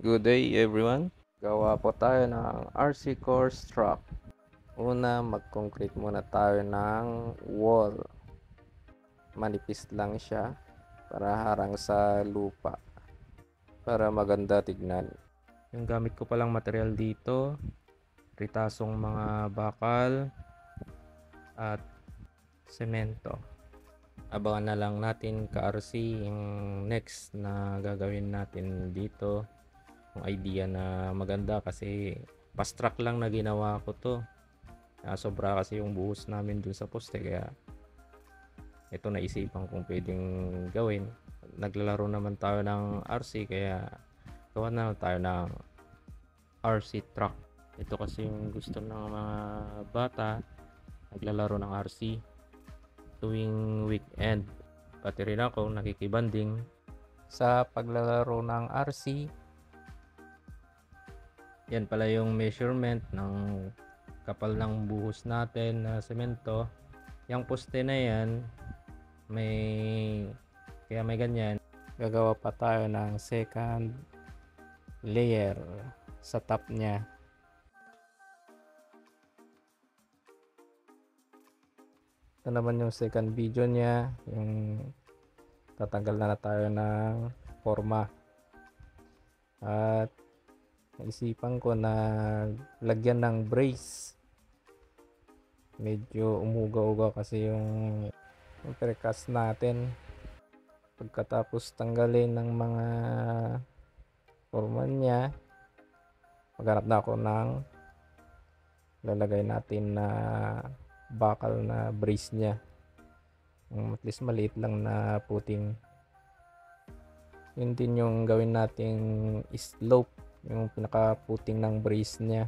Good day everyone. Gawa po tayo ng RC course truck. Una, mag-concrete muna tayo ng wall. Manipis lang siya para harang sa lupa. Para maganda tignan. Yung gamit ko palang material dito, ritasong mga bakal at semento. Abangan na lang natin ka-RC yung next na gagawin natin dito. Yung idea na maganda kasi fast track lang na ginawa ko to. Sobra kasi yung buhos namin dun sa poste, kaya ito naisipan kong pwedeng gawin. Naglalaro naman tayo ng RC, kaya gawa na lang tayo ng RC truck. Ito kasi yung gusto ng mga bata, naglalaro ng RC tuwing weekend. Pati rin ako nakikibanding sa paglalaro ng RC. Yan pala yung measurement ng kapal ng buhos natin na semento. Yung poste na yan, kaya may ganyan. Gagawa pa tayo ng second layer sa top niya. Ito naman yung second video niya, yung tatanggal na tayo ng forma. At naisipan ko na lagyan ng brace. Medyo umuga-uga kasi yung precast natin. Pagkatapos tanggalin ng mga forma niya, maghanap na ako ng lalagay natin na bakal na brace niya. At least maliit lang na puting. Yun din yung gawin nating slope, yung pinakaputing ng brace niya.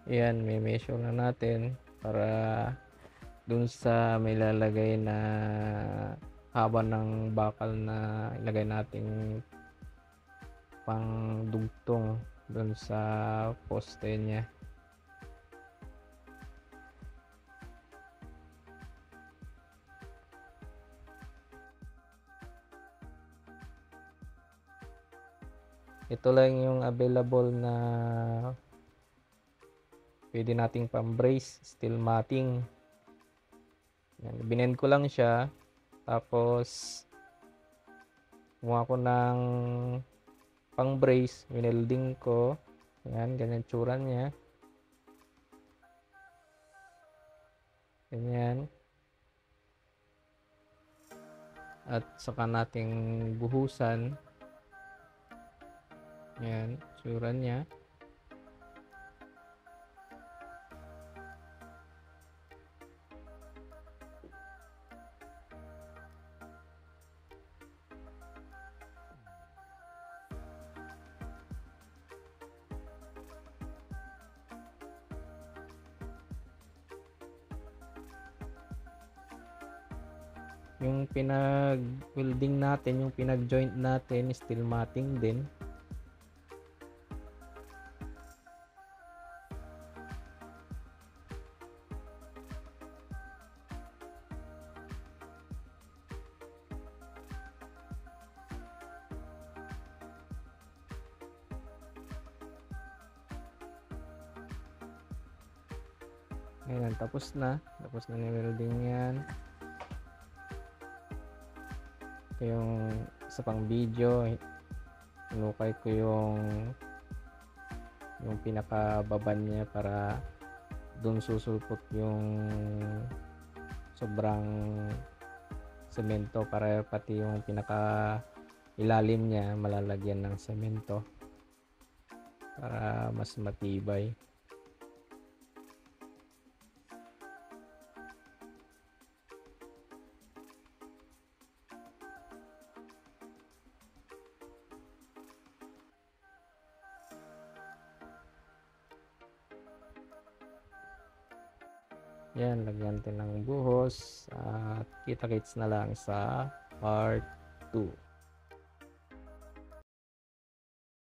Ayan, may measure na natin para dun sa may lalagay na haba ng bakal na ilagay natin pang dugtong dun sa poste niya. Ito lang yung available na pwede nating pang brace, steel matting. Yan, binend ko lang siya, tapos kumuha ko ng pang brace, winelding ko. Yan, ganyan tsura niya. Ganyan. At saka nating buhusan. Yan, tsura niya. Yung pinag-welding natin, yung pinag-joint natin, steel matting din. Ayan, tapos na ni welding yan. Ito yung isa pang video, inukay ko yung pinakababan niya para dun susulpot yung sobrang semento, para pati yung pinaka ilalim niya malalagyan ng semento para mas matibay. Yan, lagyan natin ng buhos at kita-kits na lang sa part 2.